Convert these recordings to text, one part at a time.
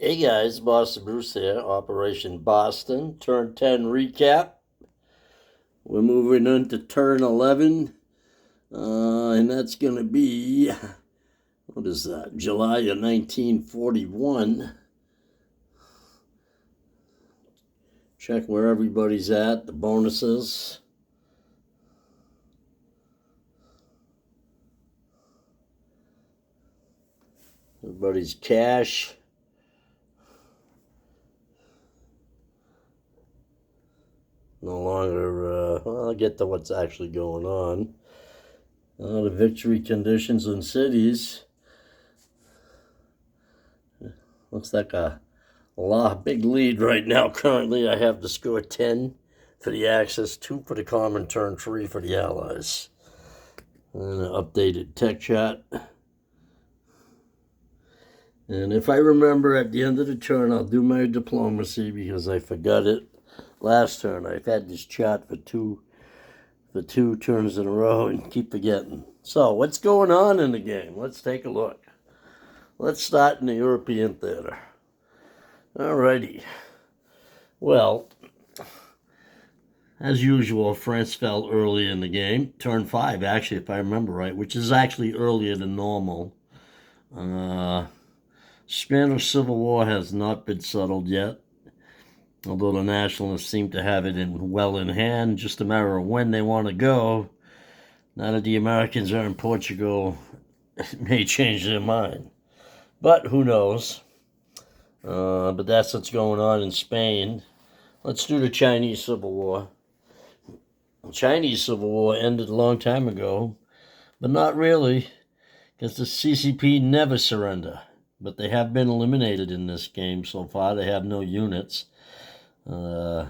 Hey guys, Boston Bruce here, Operation Boston, Turn 10 recap. We're moving into Turn 11, and that's going to be, what is that, July of 1941. Check where everybody's at, the bonuses. Everybody's cash. No longer, I'll get to what's actually going on. The victory conditions in cities. Looks like a big lead right now. Currently, I have the score 10 for the Axis, 2 for the Comintern, 3 for the Allies. And an updated tech chart. And if I remember at the end of the turn, I'll do my diplomacy because I forgot it last turn. I've had this chart for two turns in a row and keep forgetting. So, what's going on in the game? Let's take a look. Let's start in the European theater. Alrighty. Well, as usual, France fell early in the game. Turn 5, actually, if I remember right, which is actually earlier than normal. Spanish Civil War has not been settled yet, although the nationalists seem to have it well in hand. Just a matter of when they want to go. Now that the Americans are in Portugal, it may change their mind. But who knows? But that's what's going on in Spain. Let's do the Chinese Civil War. The Chinese Civil War ended a long time ago, but not really, because the CCP never surrender. But they have been eliminated in this game so far. They have no units. KMT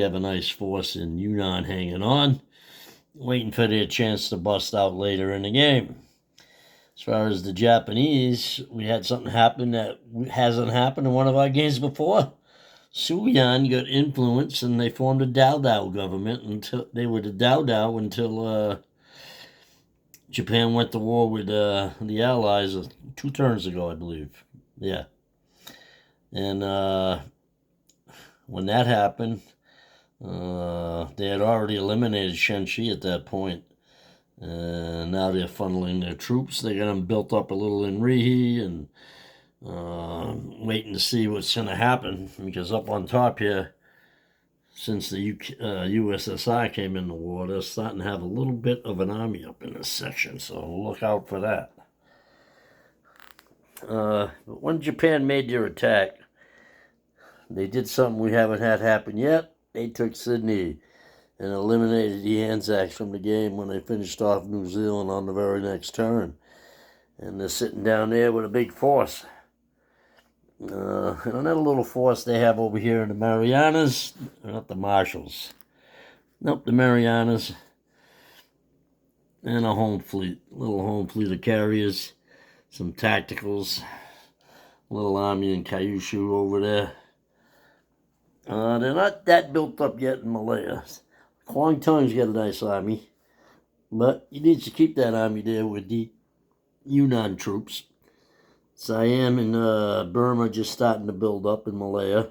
have a nice force in Yunnan hanging on, waiting for their chance to bust out later in the game. As far as the Japanese, we had something happen that hasn't happened in one of our games before. Suyan got influence and they formed a Dao Dao government until they were the Dao Dao until Japan went to war with the Allies 2 turns ago, I believe. Yeah. And when that happened, they had already eliminated Shenxi at that point. And now they're funneling their troops. They got them built up a little in Rihe and waiting to see what's going to happen. Because up on top here, since the USSR came in the war, they're starting to have a little bit of an army up in this section. So look out for that. But when Japan made their attack, they did something we haven't had happen yet. They took Sydney and eliminated the Anzacs from the game when they finished off New Zealand on the very next turn. And they're sitting down there with a big force. And another little force they have over here in the Marianas, not the Marshalls. Nope, the Marianas. And a home fleet, little home fleet of carriers, some tacticals, little army in Kyushu over there. They're not that built up yet in Malaya. Kwangtung's got a nice army, but he needs to keep that army there with the Yunnan troops. Siam and Burma just starting to build up in Malaya.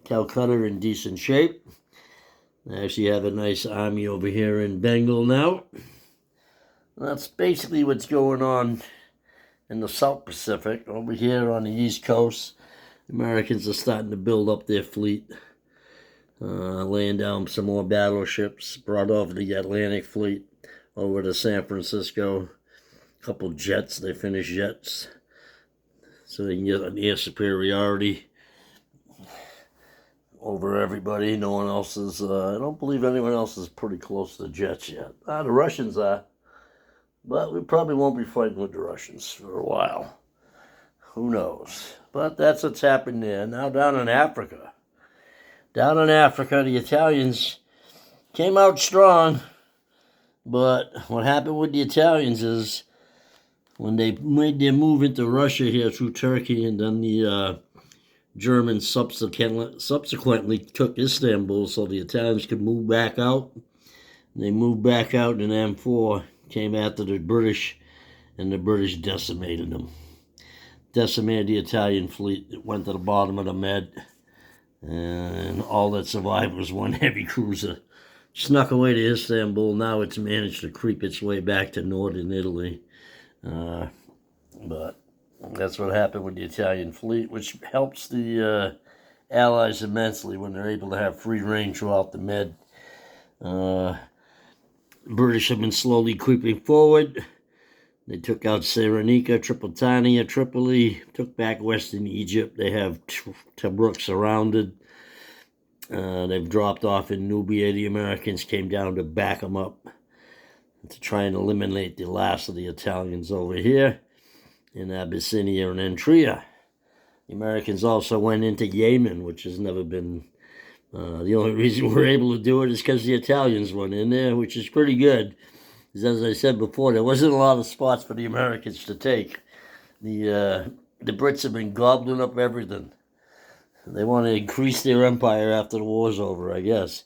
Calcutta in decent shape. They actually have a nice army over here in Bengal now. That's basically what's going on in the South Pacific. Over here on the East Coast, Americans are starting to build up their fleet. Laying down some more battleships, brought over the Atlantic Fleet over to San Francisco. A couple jets, they finished jets, so they can get an air superiority over everybody. No one else is, I don't believe anyone else is pretty close to the jets yet. The Russians are, but we probably won't be fighting with the Russians for a while. Who knows? But that's what's happened there. Now down in Africa. Down in Africa, the Italians came out strong, but what happened with the Italians is when they made their move into Russia here through Turkey, and then the Germans subsequently took Istanbul so the Italians could move back out. They moved back out in M4, came after the British, and the British decimated them. decimated the Italian fleet. It went to the bottom of the Med, and all that survived was one heavy cruiser. Snuck away to Istanbul. Now it's managed to creep its way back to northern Italy. But that's what happened with the Italian fleet, which helps the Allies immensely when they're able to have free reign throughout the Med. British have been slowly creeping forward. They took out Cyrenaica, Tripolitania, Tripoli, took back western Egypt. They have Tobruk surrounded. They've dropped off in Nubia. The Americans came down to back them up to try and eliminate the last of the Italians over here in Abyssinia and Eritrea. The Americans also went into Yemen, which has never been... the only reason we're able to do it is because the Italians went in there, which is pretty good. As I said before, there wasn't a lot of spots for the Americans to take. The Brits have been gobbling up everything. They want to increase their empire after the war's over, I guess.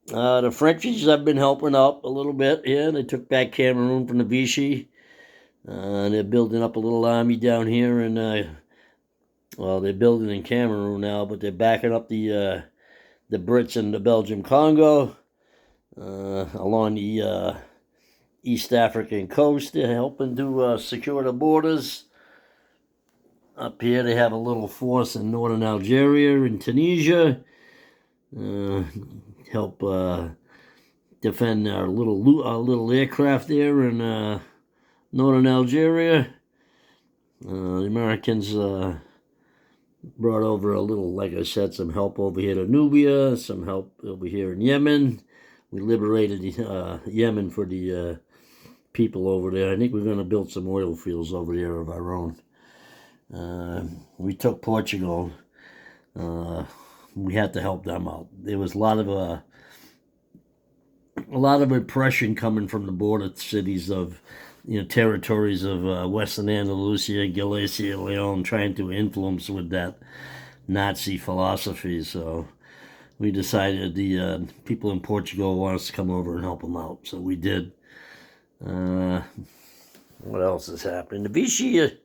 The Frenchies have been helping out a little bit here. They took back Cameroon from the Vichy. And they're building up a little army down here. And, they're building in Cameroon now, but they're backing up the Brits in the Belgium Congo along the East African coast. They're helping to secure the borders. Up here they have a little force in northern Algeria and Tunisia. Help defend our little aircraft there in northern Algeria. The Americans brought over a little, like I said, some help over here to Nubia, some help over here in Yemen. We liberated Yemen for the people over there. I think we're going to build some oil fields over there of our own. We took Portugal. We had to help them out. There was a lot of oppression coming from the border cities of, territories of Western Andalusia, Galicia, Leon, trying to influence with that Nazi philosophy. So we decided the people in Portugal want us to come over and help them out. So we did. What else has happened? The Vichy,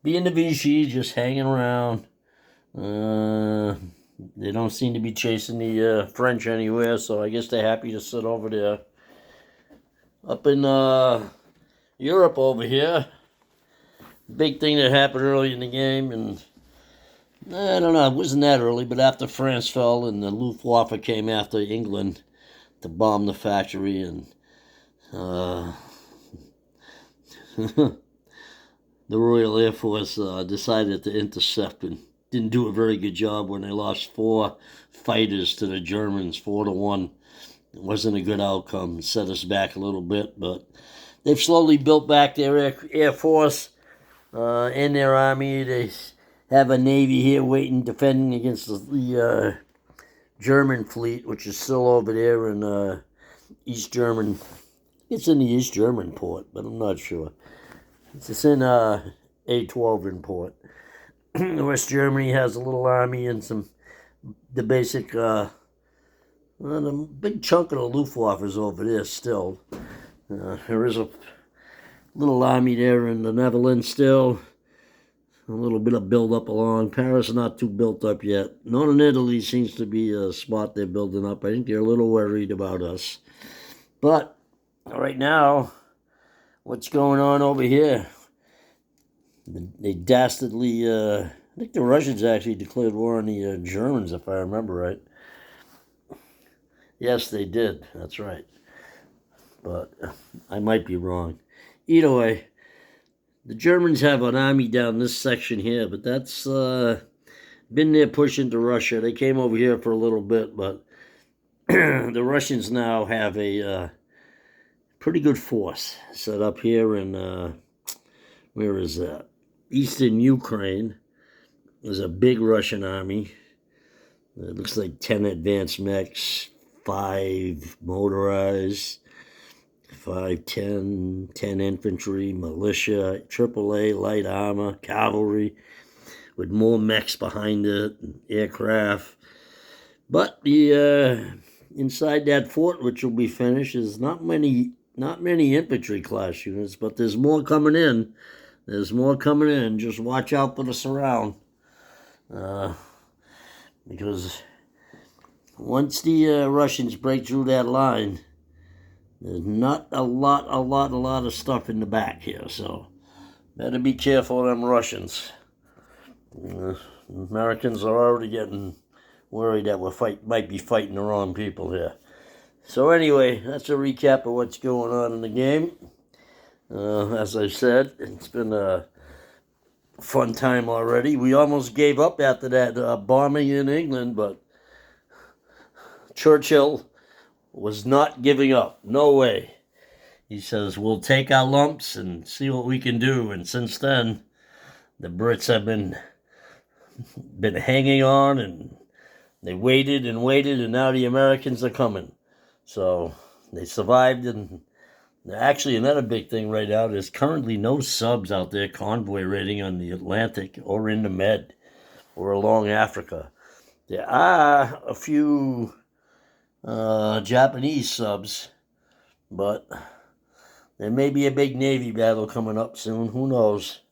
being the Vichy, just hanging around. They don't seem to be chasing the French anywhere, so I guess they're happy to sit over there. Up in Europe over here, big thing that happened early in the game, and I don't know, it wasn't that early, but after France fell and the Luftwaffe came after England to bomb the factory, and the Royal Air Force decided to intercept and didn't do a very good job when they lost 4 fighters to the Germans, 4-1. It wasn't a good outcome. It set us back a little bit, but they've slowly built back their Air Force and their Army. They have a Navy here waiting, defending against the German fleet, which is still over there in East German. It's in the East German port, but I'm not sure. It's in A12 in port. West Germany has a little army and the basic, the big chunk of the Luftwaffe is over there still. There is a little army there in the Netherlands still. A little bit of build-up along. Paris not too built up yet. Northern Italy seems to be a spot they're building up. I think they're a little worried about us. But right now, what's going on over here? They dastardly, I think the Russians actually declared war on the Germans, if I remember right. Yes, they did. That's right. But I might be wrong. Either way, the Germans have an army down this section here, but that's been there pushing to Russia. They came over here for a little bit, but the Russians now have a pretty good force set up here in, where is that? Eastern Ukraine. There's a big Russian army. It looks like 10 advanced mechs, 5 motorized, 10 infantry, militia, AAA, light armor, cavalry, with more mechs behind it, and aircraft. But the inside that fort, which will be finished, is not many infantry class units, but there's more coming in. There's more coming in. Just watch out for the surround. Because once the Russians break through that line, there's not a lot of stuff in the back here. So better be careful of them Russians. Americans are already getting worried that might be fighting the wrong people here. So anyway, that's a recap of what's going on in the game. As I said, it's been a fun time already. We almost gave up after that bombing in England, but Churchill was not giving up. No way. He says, we'll take our lumps and see what we can do. And since then, the Brits have been hanging on, and they waited, and now the Americans are coming. So they survived. And actually, another big thing right now, there's currently no subs out there convoy raiding on the Atlantic or in the Med or along Africa. There are a few Japanese subs, but there may be a big Navy battle coming up soon. Who knows?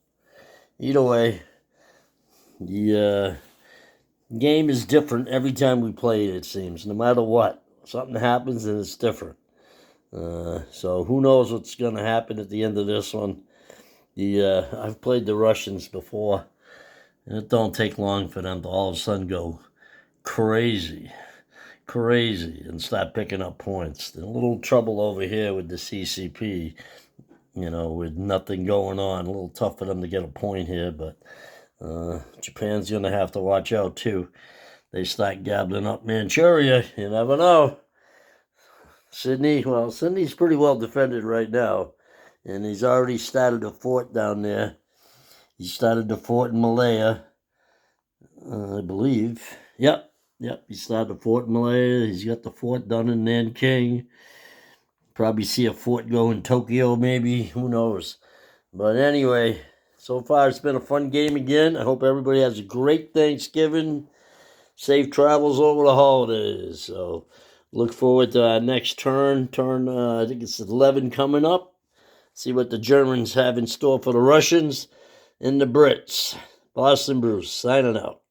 Either way, the game is different every time we play it seems. No matter what. Something happens and it's different. So who knows what's going to happen at the end of this one. I've played the Russians before, and it don't take long for them to all of a sudden go crazy, and start picking up points. There's a little trouble over here with the CCP, with nothing going on. A little tough for them to get a point here, but Japan's going to have to watch out too. They start gobbling up Manchuria, you never know. Sydney's pretty well defended right now, and he's already started a fort down there. He started the fort in Malaya, I believe. Yep, he started the fort in Malaya. He's got the fort done in Nanking. Probably see a fort go in Tokyo, maybe. Who knows? But anyway, so far it's been a fun game again. I hope everybody has a great Thanksgiving. Safe travels over the holidays. So look forward to our next turn. I think it's 11 coming up. See what the Germans have in store for the Russians and the Brits. Boston Bruce, signing out.